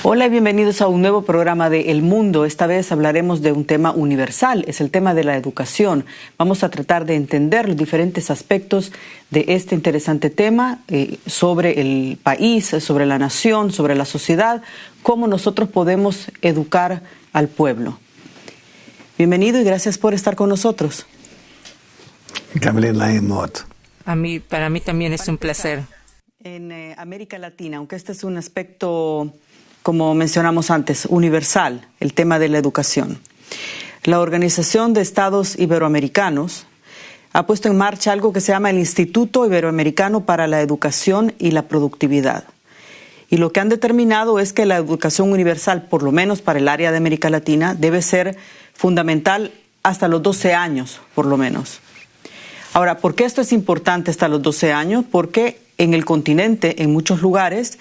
Hola y bienvenidos a un nuevo programa de El Mundo. Esta vez hablaremos de un tema universal, es el tema de la educación. Vamos a tratar de entender los diferentes aspectos de este interesante tema sobre el país, sobre la nación, sobre la sociedad, cómo nosotros podemos educar al pueblo. Bienvenido y gracias por estar con nosotros. Para mí también es un placer. En América Latina, aunque este es un aspecto, como mencionamos antes, universal, el tema de la educación. La Organización de Estados Iberoamericanos ha puesto en marcha algo que se llama el Instituto Iberoamericano para la Educación y la Productividad. Y lo que han determinado es que la educación universal, por lo menos para el área de América Latina, debe ser fundamental hasta los 12 años, por lo menos. Ahora, ¿por qué esto es importante hasta los 12 años? Porque en el continente, en muchos lugares,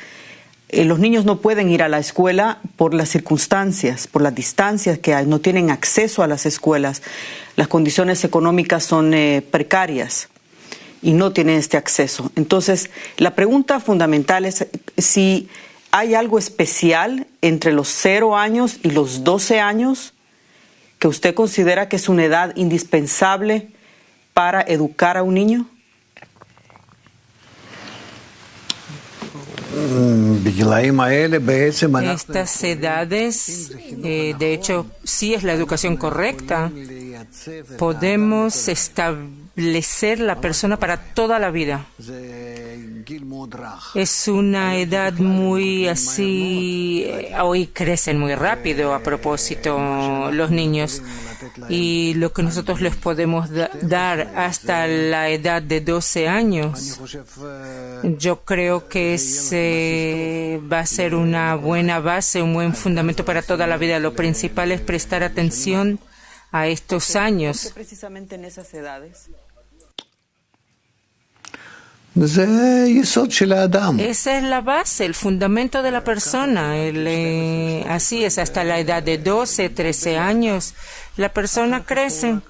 los niños no pueden ir a la escuela por las circunstancias, por las distancias que hay, no tienen acceso a las escuelas, las condiciones económicas son precarias y no tienen este acceso. Entonces, la pregunta fundamental es si hay algo especial entre los 0 años y los 12 años que usted considera que es una edad indispensable para educar a un niño. Estas edades, de hecho, sí es la educación correcta. Podemos establecer la persona para toda la vida. Es una edad muy así, hoy crecen muy rápido a propósito los niños. Y lo que nosotros les podemos dar hasta la edad de 12 años, yo creo que va a ser una buena base, un buen fundamento para toda la vida. Lo principal es prestar atención a estos años. Precisamente en esas edades. Esa es la base, el fundamento de la persona. Así es, hasta la edad de 12, 13 años, la persona crece.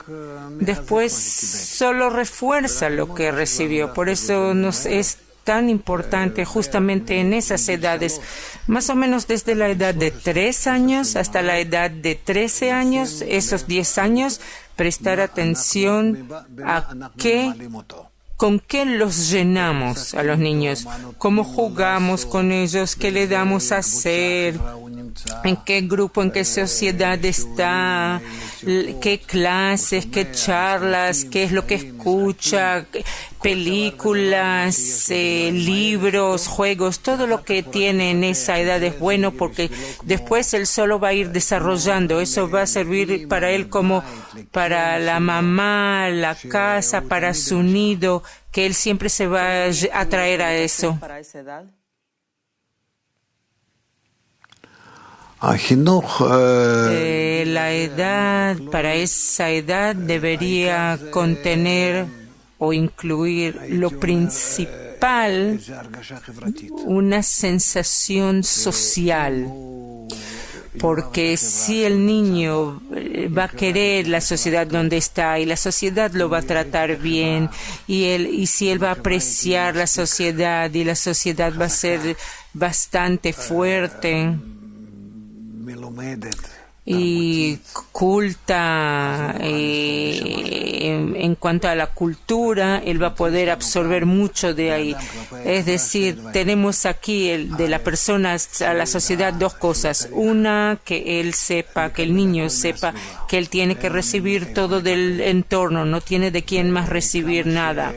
Después solo refuerza lo que recibió. Por eso es tan importante justamente en esas edades, más o menos desde la edad de 3 años hasta la edad de 13 años, esos 10 años, prestar atención a ¿con qué los llenamos a los niños? ¿Cómo jugamos con ellos? ¿Qué le damos a hacer? ¿En qué grupo, en qué sociedad está? ¿Qué clases, qué charlas? ¿Qué es lo que escucha? Películas, libros, juegos, todo lo que tiene en esa edad es bueno porque después él solo va a ir desarrollando. Eso va a servir para él como para la mamá, la casa, para su nido, que él siempre se va a atraer a eso. La edad, para esa edad debería contener o incluir lo principal, una sensación social. Porque si el niño va a querer la sociedad donde está y la sociedad lo va a tratar bien y si él va a apreciar la sociedad y la sociedad va a ser bastante fuerte y culta en cuanto a la cultura, él va a poder absorber mucho de ahí. Es decir, tenemos aquí de la persona a la sociedad 2 cosas. Una, que él sepa, que el niño sepa que él tiene que recibir todo del entorno, no tiene de quién más recibir nada.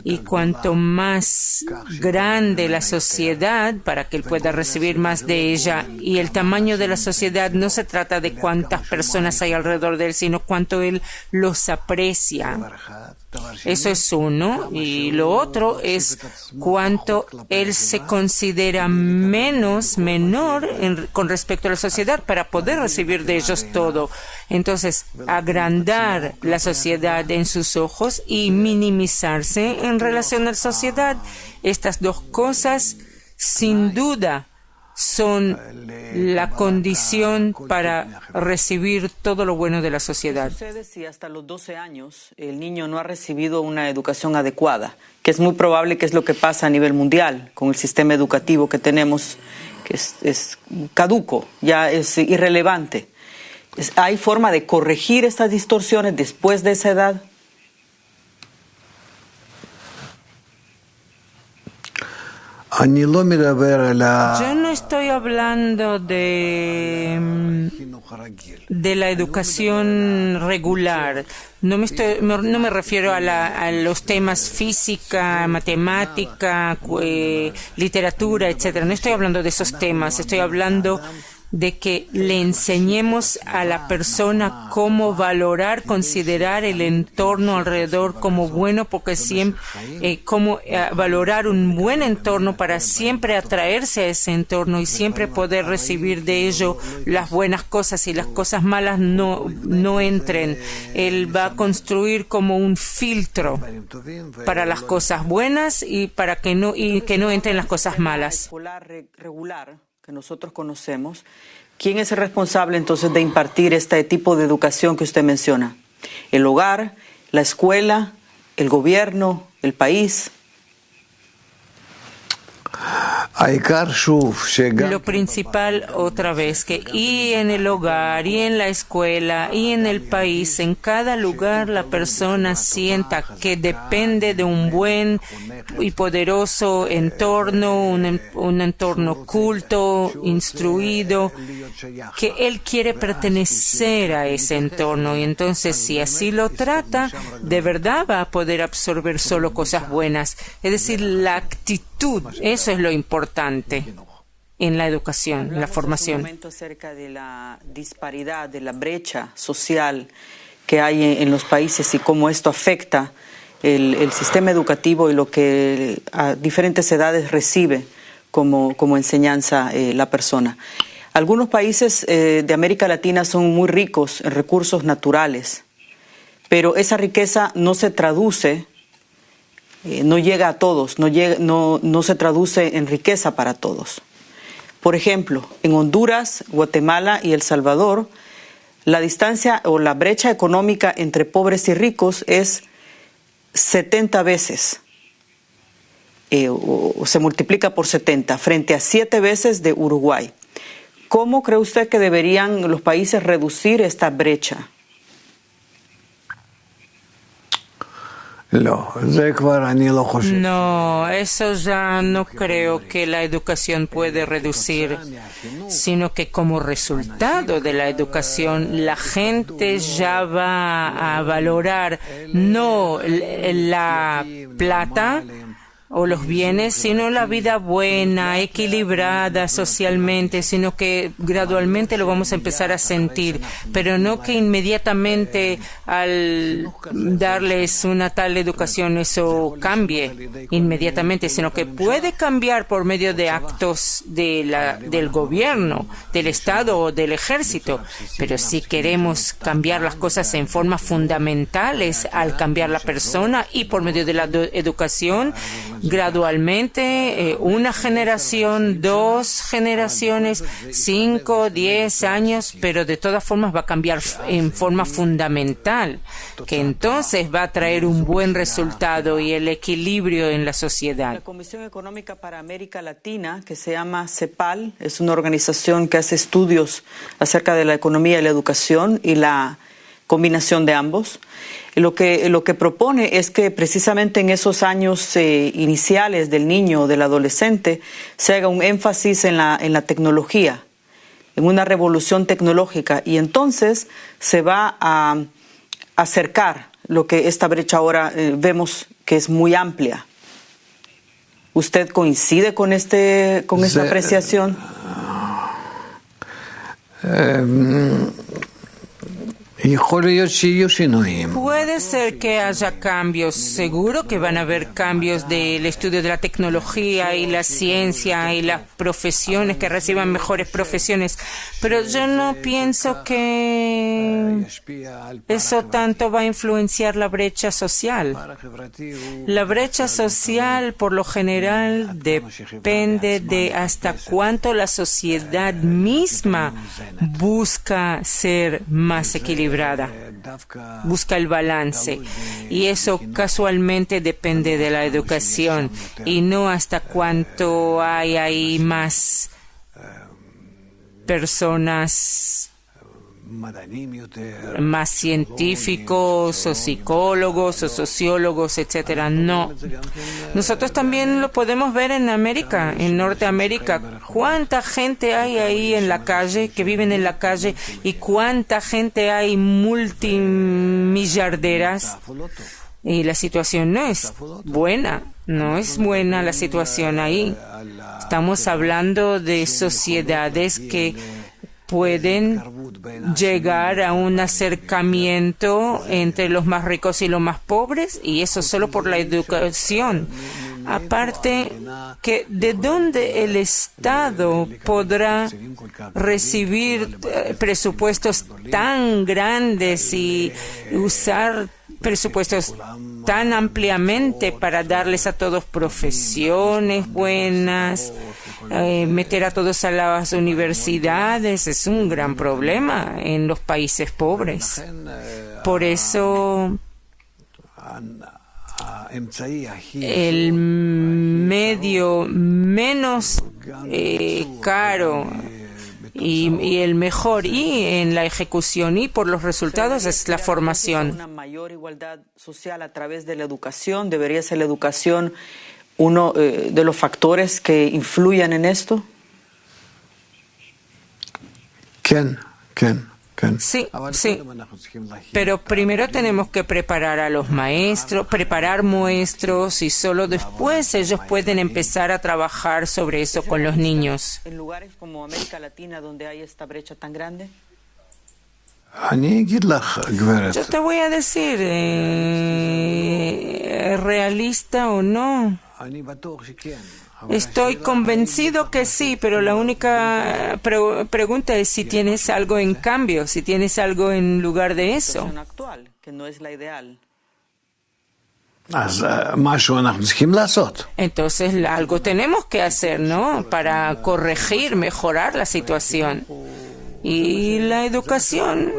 Y cuanto más grande la sociedad, para que él pueda recibir más de ella, y el tamaño de la sociedad no se trata de cuántas personas hay alrededor de él, sino cuánto él los aprecia. Eso es uno. Y lo otro es cuánto él se considera menor con respecto a la sociedad para poder recibir de ellos todo. Entonces, agrandar la sociedad en sus ojos y minimizarse en relación a la sociedad. Estas 2 cosas, sin duda, son la condición para recibir todo lo bueno de la sociedad. ¿Qué sucede si hasta los 12 años el niño no ha recibido una educación adecuada? Que es muy probable que es lo que pasa a nivel mundial con el sistema educativo que tenemos que es caduco, ya es irrelevante. ¿Hay forma de corregir estas distorsiones después de esa edad? Yo no estoy hablando de la educación regular. No me refiero a los temas física, matemática, literatura, etcétera. No estoy hablando de esos temas. Estoy hablando de que le enseñemos a la persona cómo valorar, considerar el entorno alrededor como bueno, porque siempre, cómo valorar un buen entorno para siempre atraerse a ese entorno y siempre poder recibir de ello las buenas cosas y las cosas malas no entren. Él va a construir como un filtro para las cosas buenas y para que no entren las cosas malas. Regular que nosotros conocemos, ¿quién es el responsable entonces de impartir este tipo de educación que usted menciona? ¿El hogar, la escuela, el gobierno, el país? Lo principal, otra vez, que y en el hogar, y en la escuela, y en el país, en cada lugar la persona sienta que depende de un buen y poderoso entorno, un entorno culto, instruido, que él quiere pertenecer a ese entorno. Y entonces, si así lo trata, de verdad va a poder absorber solo cosas buenas. Es decir, la actitud, eso es lo importante en la educación, en la formación. Un momento acerca de la disparidad, de la brecha social que hay en los países y cómo esto afecta el sistema educativo y lo que a diferentes edades recibe como enseñanza la persona. Algunos países de América Latina son muy ricos en recursos naturales, pero esa riqueza no se traduce, no llega a todos, no se traduce en riqueza para todos. Por ejemplo, en Honduras, Guatemala y El Salvador, la distancia o la brecha económica entre pobres y ricos es 70 veces, o se multiplica por 70, frente a 7 veces de Uruguay. ¿Cómo cree usted que deberían los países reducir esta brecha? No, eso ya no creo que la educación puede reducir, sino que como resultado de la educación la gente ya va a valorar no la plata o los bienes, sino la vida buena, equilibrada socialmente, sino que gradualmente lo vamos a empezar a sentir, pero no que inmediatamente al darles una tal educación eso cambie inmediatamente, sino que puede cambiar por medio de actos del gobierno, del Estado o del ejército, pero si queremos cambiar las cosas en formas fundamentales al cambiar la persona y por medio de la educación, gradualmente, una generación, 2 generaciones, 5, 10 años, pero de todas formas va a cambiar en forma fundamental, que entonces va a traer un buen resultado y el equilibrio en la sociedad. La Comisión Económica para América Latina, que se llama CEPAL, es una organización que hace estudios acerca de la economía y la educación y la combinación de ambos. Lo que propone es que precisamente en esos años iniciales del niño o del adolescente se haga un énfasis en la tecnología, en una revolución tecnológica, y entonces se va a acercar lo que esta brecha ahora vemos que es muy amplia. ¿Usted coincide con esta apreciación? Puede ser que haya cambios, seguro que van a haber cambios del estudio de la tecnología y la ciencia y las profesiones, que reciban mejores profesiones, pero yo no pienso que eso tanto va a influenciar la brecha social. La brecha social, por lo general, depende de hasta cuánto la sociedad misma busca ser más equilibrada. Busca el balance, y eso casualmente depende de la educación y no hasta cuánto hay ahí más personas más científicos o psicólogos o sociólogos, etcétera. No. Nosotros también lo podemos ver en América, en Norteamérica. ¿Cuánta gente hay ahí en la calle, que viven en la calle, y cuánta gente hay multimillarderas? Y la situación no es buena, no es buena la situación ahí. Estamos hablando de sociedades que pueden llegar a un acercamiento entre los más ricos y los más pobres, y eso solo por la educación. Aparte, que ¿de dónde el Estado podrá recibir presupuestos tan grandes y usar presupuestos tan ampliamente para darles a todos profesiones buenas, meter a todos a las universidades? Es un gran problema en los países pobres. Por eso el medio menos caro y el mejor y en la ejecución y por los resultados es la formación. Una mayor igualdad social a través de la educación. ¿Debería ser la educación uno de los factores que influyan en esto? Sí, sí. Pero primero tenemos que preparar a los maestros, preparar maestros, y solo después ellos pueden empezar a trabajar sobre eso con los niños. ¿En lugares como América Latina donde hay esta brecha tan grande? Yo te voy a decir, realista o no. Estoy convencido que sí, pero la única pregunta es si tienes algo en cambio, si tienes algo en lugar de eso. La situación actual, que no es la ideal. Entonces algo tenemos que hacer, ¿no? Para corregir, mejorar la situación. Y la educación,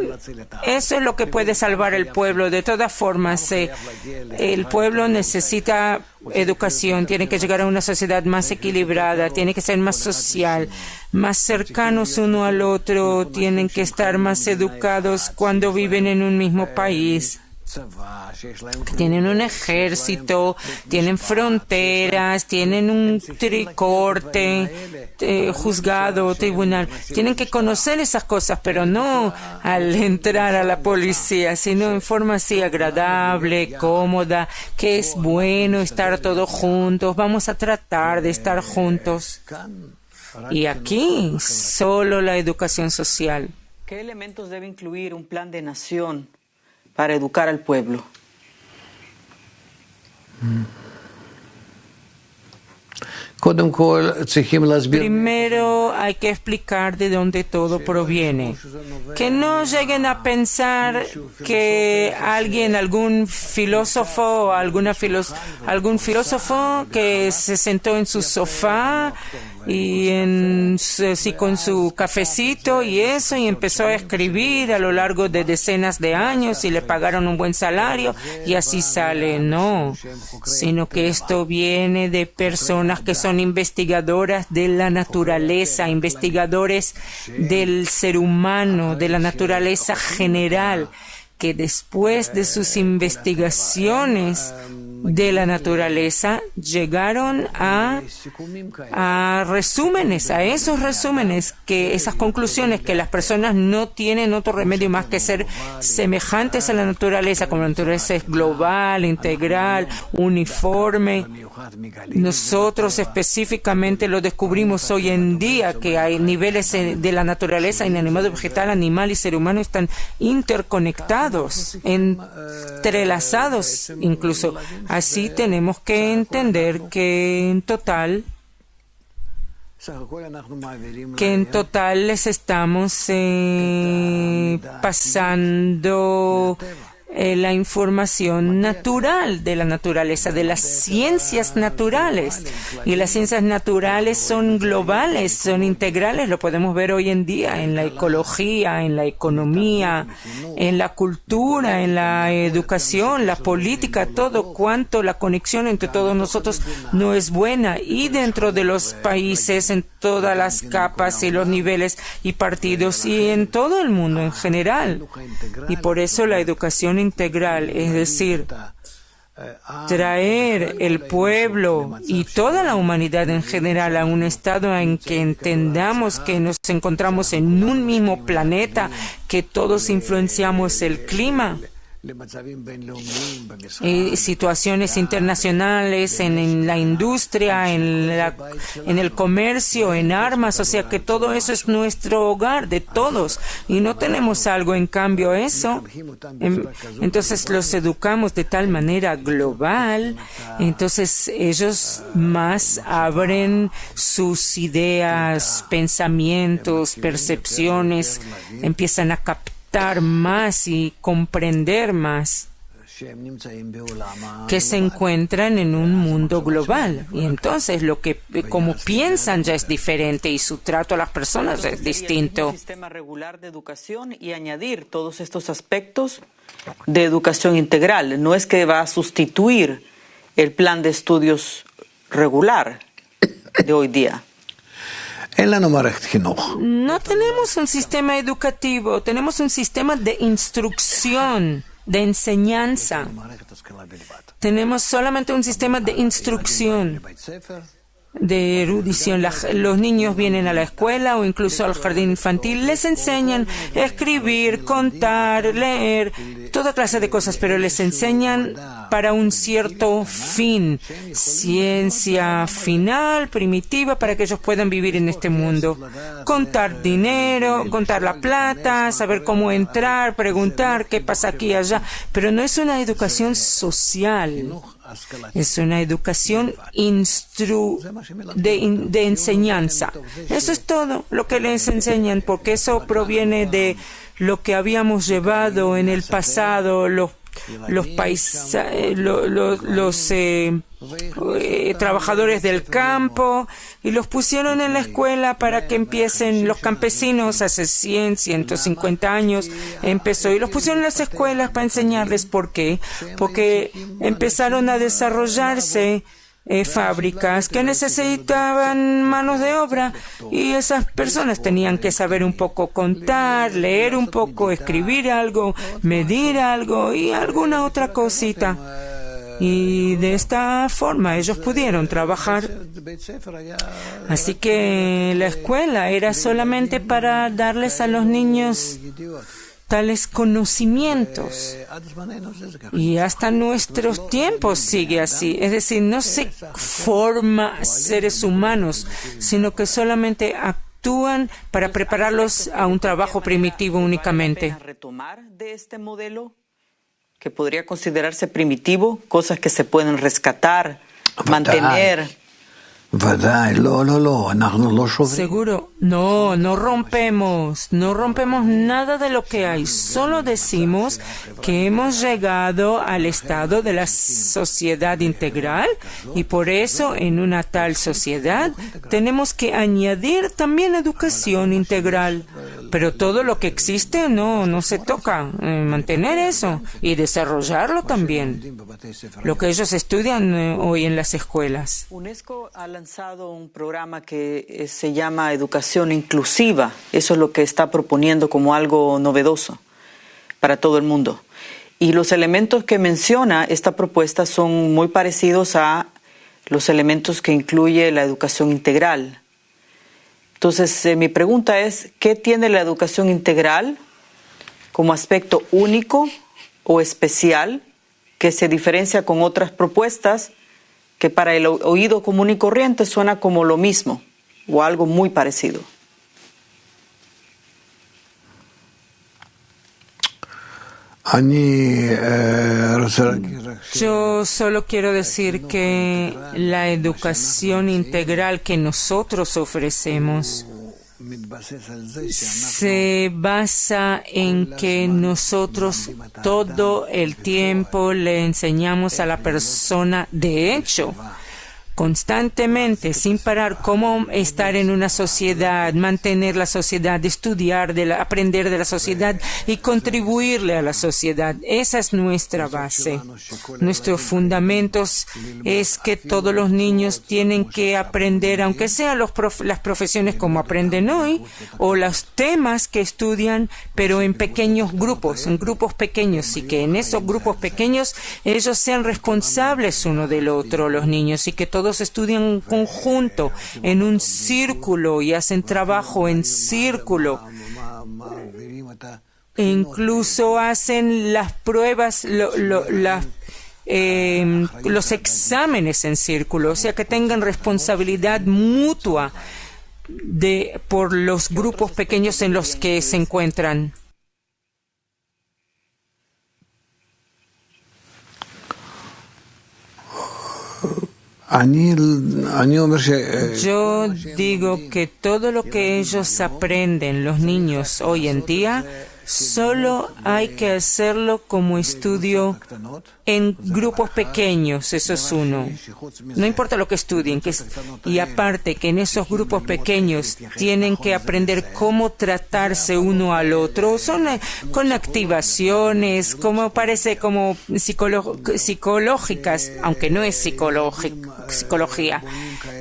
eso es lo que puede salvar el pueblo. De todas formas, el pueblo necesita educación, tiene que llegar a una sociedad más equilibrada, tiene que ser más social, más cercanos uno al otro, tienen que estar más educados cuando viven en un mismo país. Tienen un ejército, tienen fronteras, tienen un corte, juzgado, tribunal. Tienen que conocer esas cosas, pero no al entrar a la policía, sino en forma así agradable, cómoda, que es bueno estar todos juntos. Vamos a tratar de estar juntos. Y aquí, solo la educación social. ¿Qué elementos debe incluir un plan de nación para educar al pueblo? Primero hay que explicar de dónde todo proviene. Que no lleguen a pensar que alguien, algún filósofo o algún filósofo que se sentó en su sofá y así con su cafecito y eso, y empezó a escribir a lo largo de decenas de años y le pagaron un buen salario y así sale. No, sino que esto viene de personas que son investigadoras de la naturaleza, investigadores del ser humano, de la naturaleza general, que después de sus investigaciones de la naturaleza llegaron a resúmenes, a esos resúmenes, que esas conclusiones, que las personas no tienen otro remedio más que ser semejantes a la naturaleza, como la naturaleza es global, integral, uniforme. Nosotros específicamente lo descubrimos hoy en día, que hay niveles de la naturaleza, inanimado, vegetal, animal y ser humano están interconectados, entrelazados incluso. Así tenemos que entender que en total les estamos pasando la información natural de la naturaleza, de las ciencias naturales. Y las ciencias naturales son globales, son integrales, lo podemos ver hoy en día en la ecología, en la economía, en la cultura, en la educación, la política, todo cuanto la conexión entre todos nosotros no es buena. Y dentro de los países, en todas las capas y los niveles y partidos y en todo el mundo en general. Y por eso la educación integral, es decir, traer el pueblo y toda la humanidad en general a un estado en que entendamos que nos encontramos en un mismo planeta, que todos influenciamos el clima. Situaciones internacionales en la industria, en el comercio, en armas, o sea que todo eso es nuestro hogar de todos y no tenemos algo en cambio eso. Entonces los educamos de tal manera global, entonces ellos más abren sus ideas, pensamientos, percepciones, empiezan a captar más y comprender más que se encuentran en un mundo global y entonces lo que como piensan ya es diferente y su trato a las personas es distinto. Un sistema regular de educación y añadir todos estos aspectos de educación integral. No es que va a sustituir el plan de estudios regular de hoy día. No tenemos un sistema educativo, tenemos un sistema de instrucción, de enseñanza. Tenemos solamente un sistema de instrucción, de erudición. Los niños vienen a la escuela o incluso al jardín infantil, les enseñan a escribir, contar, leer, toda clase de cosas, pero les enseñan para un cierto fin, ciencia final, primitiva, para que ellos puedan vivir en este mundo. Contar dinero, contar la plata, saber cómo entrar, preguntar qué pasa aquí y allá, pero no es una educación social. Es una educación de enseñanza. Eso es todo lo que les enseñan, porque eso proviene de lo que habíamos llevado en el pasado, los trabajadores del campo, y los pusieron en la escuela para que empiecen los campesinos hace 100, 150 años empezó, y los pusieron en las escuelas para enseñarles. ¿Por qué? Porque empezaron a desarrollarse fábricas que necesitaban manos de obra y esas personas tenían que saber un poco contar, leer un poco, escribir algo, medir algo y alguna otra cosita. Y de esta forma ellos pudieron trabajar. Así que la escuela era solamente para darles a los niños tales conocimientos. Y hasta nuestros tiempos sigue así. Es decir, no se forma seres humanos, sino que solamente actúan para prepararlos a un trabajo primitivo únicamente. Retomar de este modelo que podría considerarse primitivo, cosas que se pueden rescatar, mantener. Seguro, no rompemos nada de lo que hay, solo decimos que hemos llegado al estado de la sociedad integral y por eso en una tal sociedad tenemos que añadir también educación integral, pero todo lo que existe no se toca, mantener eso y desarrollarlo también, lo que ellos estudian hoy en las escuelas. UNESCO ha lanzado un programa que se llama Educación Inclusiva. Eso es lo que está proponiendo como algo novedoso para todo el mundo. Y los elementos que menciona esta propuesta son muy parecidos a los elementos que incluye la educación integral. Entonces, mi pregunta es, ¿qué tiene la educación integral como aspecto único o especial que se diferencia con otras propuestas que para el oído común y corriente suena como lo mismo o algo muy parecido? Yo solo quiero decir que la educación integral que nosotros ofrecemos se basa en que nosotros todo el tiempo le enseñamos a la persona, de hecho, constantemente, sin parar, cómo estar en una sociedad, mantener la sociedad, estudiar, aprender de la sociedad y contribuirle a la sociedad. Esa es nuestra base. Nuestros fundamentos es que todos los niños tienen que aprender, aunque sean las profesiones como aprenden hoy, o los temas que estudian, pero en pequeños grupos, en grupos pequeños, y que en esos grupos pequeños ellos sean responsables uno del otro, los niños, y que todos estudian en conjunto, en un círculo, y hacen trabajo en círculo. E incluso hacen las pruebas, los exámenes en círculo, o sea que tengan responsabilidad mutua por los grupos pequeños en los que se encuentran. Yo digo que todo lo que ellos aprenden, los niños hoy en día, solo hay que hacerlo como estudio en grupos pequeños, eso es uno. No importa lo que estudien, y aparte que en esos grupos pequeños tienen que aprender cómo tratarse uno al otro, son con activaciones, como parece como psicológicas, aunque no es psicología,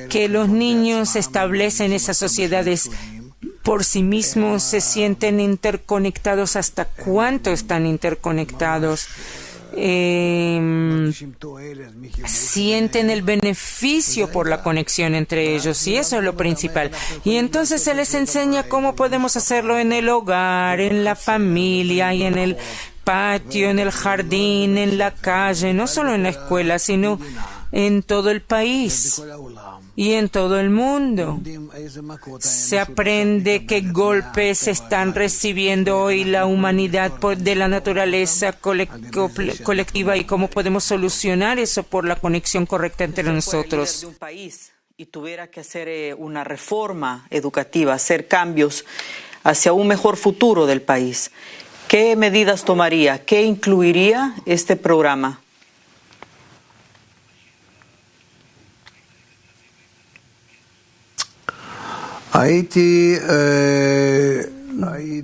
que los niños establecen esas sociedades por sí mismos, se sienten interconectados. ¿Hasta cuánto están interconectados? Sienten el beneficio por la conexión entre ellos, y eso es lo principal. Y entonces se les enseña cómo podemos hacerlo en el hogar, en la familia y en el patio, en el jardín, en la calle, no solo en la escuela, sino en todo el país y en todo el mundo. Se aprende qué golpes están recibiendo hoy la humanidad de la naturaleza colectiva y cómo podemos solucionar eso por la conexión correcta entre nosotros. Y tuviera que hacer una reforma educativa, hacer cambios hacia un mejor futuro del país, ¿qué medidas tomaría? ¿Qué incluiría este programa?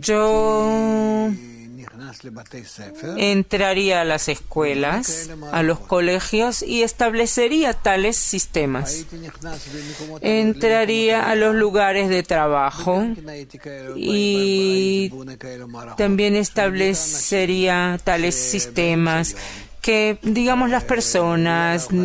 Yo entraría a las escuelas, a los colegios y establecería tales sistemas. Entraría a los lugares de trabajo y también establecería tales sistemas que, digamos, las personas al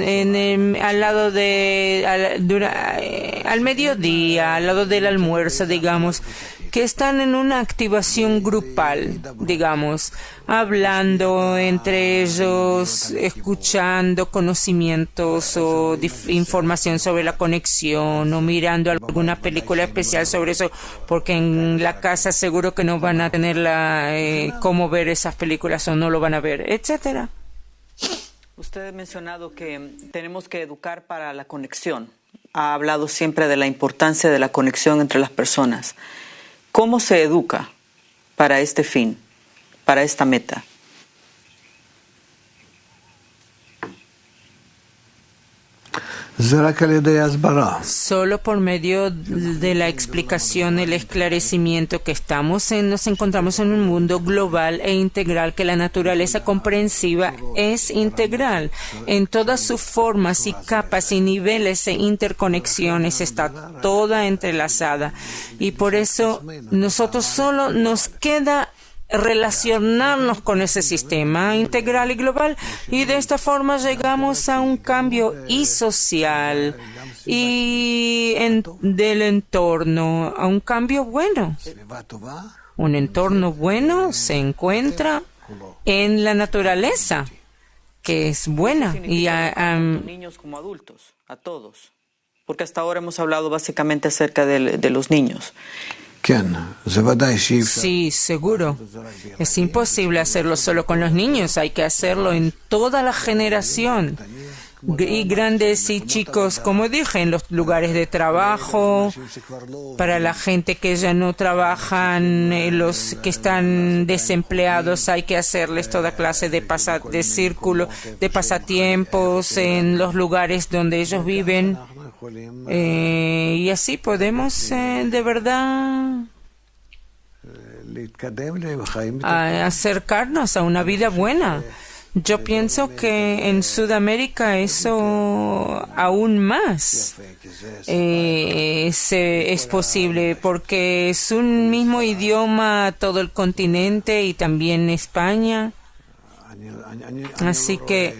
mediodía, al lado del almuerzo, digamos, que están en una activación grupal, digamos, hablando entre ellos, escuchando conocimientos o información sobre la conexión, o mirando alguna película especial sobre eso, porque en la casa seguro que no van a tener cómo ver esas películas o no lo van a ver, etcétera. Usted ha mencionado que tenemos que educar para la conexión. Ha hablado siempre de la importancia de la conexión entre las personas. ¿Cómo se educa para este fin, para esta meta? Solo por medio de la explicación, el esclarecimiento que nos encontramos en un mundo global e integral, que la naturaleza comprensiva es integral en todas sus formas y capas y niveles e interconexiones, está toda entrelazada, y por eso nosotros solo nos queda relacionarnos con ese sistema integral y global, y de esta forma llegamos a un cambio y social y del entorno, a un cambio bueno. Un entorno bueno se encuentra en la naturaleza, que es buena, y niños como adultos, a todos, porque hasta ahora hemos hablado básicamente acerca de los niños. Sí, seguro. Es imposible hacerlo solo con los niños, hay que hacerlo en toda la generación. y grandes y chicos, como dije, en los lugares de trabajo, para la gente que ya no trabajan, los que están desempleados, hay que hacerles toda clase de círculo, de pasatiempos en los lugares donde ellos viven. Y así podemos de verdad acercarnos a una vida buena. Yo pienso que en Sudamérica eso aún más es posible, porque es un mismo idioma todo el continente y también España. Así que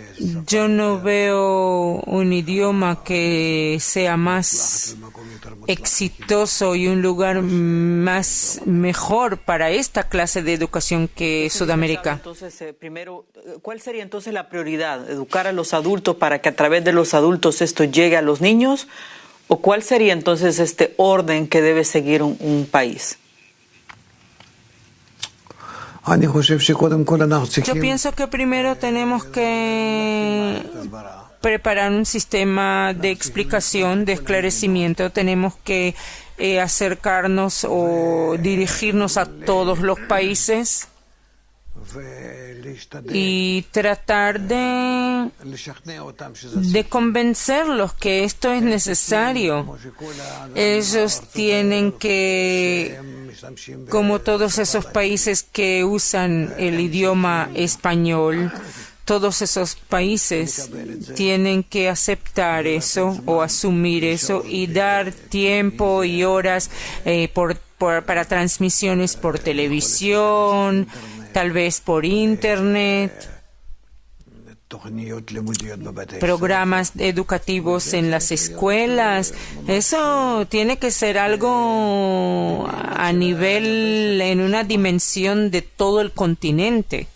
yo no veo un idioma que sea más exitoso y un lugar mejor para esta clase de educación que Sudamérica. Entonces, primero, ¿cuál sería entonces la prioridad? ¿Educar a los adultos para que a través de los adultos esto llegue a los niños? ¿O cuál sería entonces este orden que debe seguir un país? Yo pienso que primero tenemos que preparar un sistema de explicación, de esclarecimiento. Tenemos que acercarnos o dirigirnos a todos los países y tratar de convencerlos que esto es necesario. Ellos tienen que, como todos esos países que usan el idioma español, todos esos países tienen que aceptar eso o asumir eso y dar tiempo y horas para transmisiones por televisión, tal vez por internet, programas educativos en las escuelas. Eso tiene que ser algo a nivel, en una dimensión de todo el continente.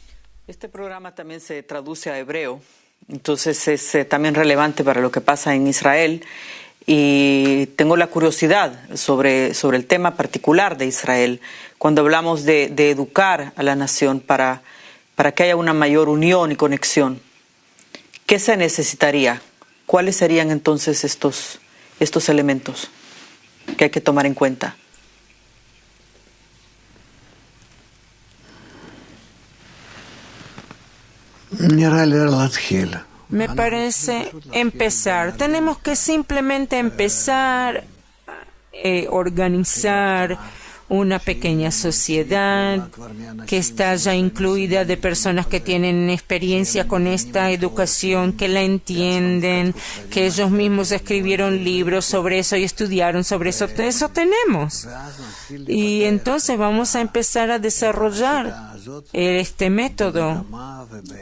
Este programa también se traduce a hebreo, entonces es también relevante para lo que pasa en Israel. Y tengo la curiosidad sobre el tema particular de Israel, cuando hablamos de educar a la nación para que haya una mayor unión y conexión. ¿Qué se necesitaría? ¿Cuáles serían entonces estos elementos que hay que tomar en cuenta? Me parece empezar. Tenemos que simplemente empezar a organizar una pequeña sociedad que está ya incluida de personas que tienen experiencia con esta educación, que la entienden, que ellos mismos escribieron libros sobre eso y estudiaron sobre eso. Eso tenemos. Y entonces vamos a empezar a desarrollar este método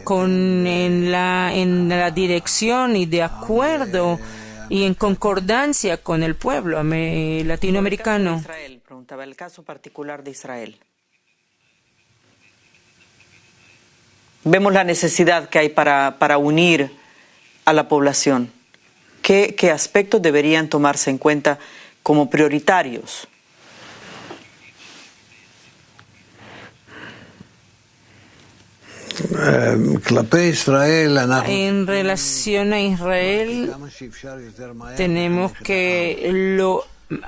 en la dirección y de acuerdo y en concordancia con el pueblo latinoamericano. Preguntaba el caso particular de Israel. Vemos la necesidad que hay para unir a la población. ¿Qué aspectos deberían tomarse en cuenta como prioritarios? En relación a Israel, tenemos que lo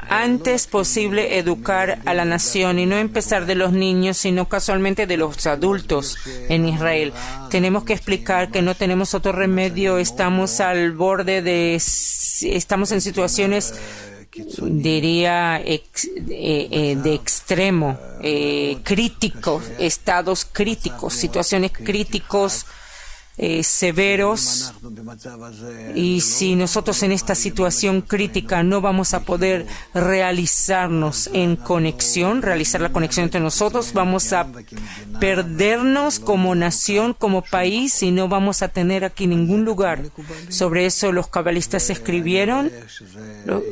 antes posible educar a la nación y no empezar de los niños, sino casualmente de los adultos en Israel. Tenemos que explicar que no tenemos otro remedio, estamos al borde estamos en situaciones, diría, de extremo, críticos, estados críticos, situaciones críticos, severos, y si nosotros en esta situación crítica no vamos a poder realizar la conexión entre nosotros, vamos a perdernos como nación, como país, y no vamos a tener aquí ningún lugar. Sobre eso los cabalistas escribieron,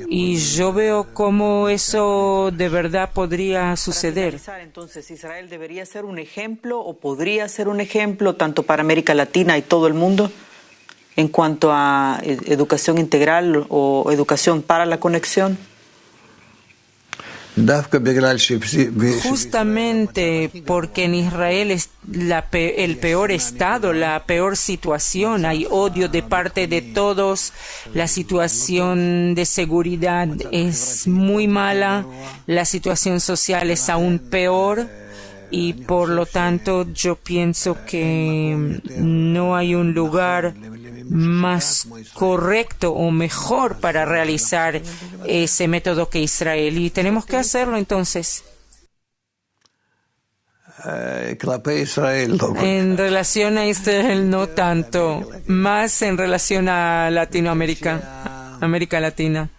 y yo veo cómo eso de verdad podría suceder. Entonces, ¿Israel debería ser un ejemplo o podría ser un ejemplo tanto para América Latina y todo el mundo en cuanto a educación integral o educación para la conexión? Justamente porque en Israel el peor estado, la peor situación. Hay odio de parte de todos. La situación de seguridad es muy mala. La situación social es aún peor. Y por lo tanto, yo pienso que no hay un lugar más correcto o mejor para realizar ese método que Israel. Y tenemos que hacerlo entonces. En relación a Israel, no tanto, más en relación a Latinoamérica, América Latina.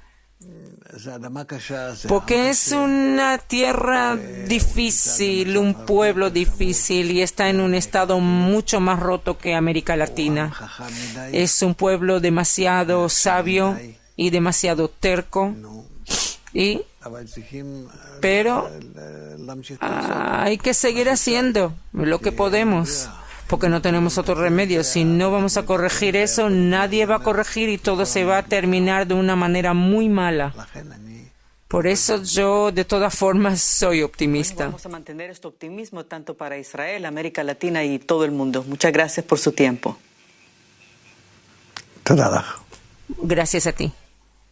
Porque es una tierra difícil, un pueblo difícil y está en un estado mucho más roto que América Latina. Es un pueblo demasiado sabio y demasiado terco. Pero hay que seguir haciendo lo que podemos, porque no tenemos otro remedio. Si no vamos a corregir eso, nadie va a corregir y todo se va a terminar de una manera muy mala. Por eso yo, de todas formas, soy optimista. Vamos a mantener este optimismo tanto para Israel, América Latina y todo el mundo. Muchas gracias por su tiempo. Gracias a ti.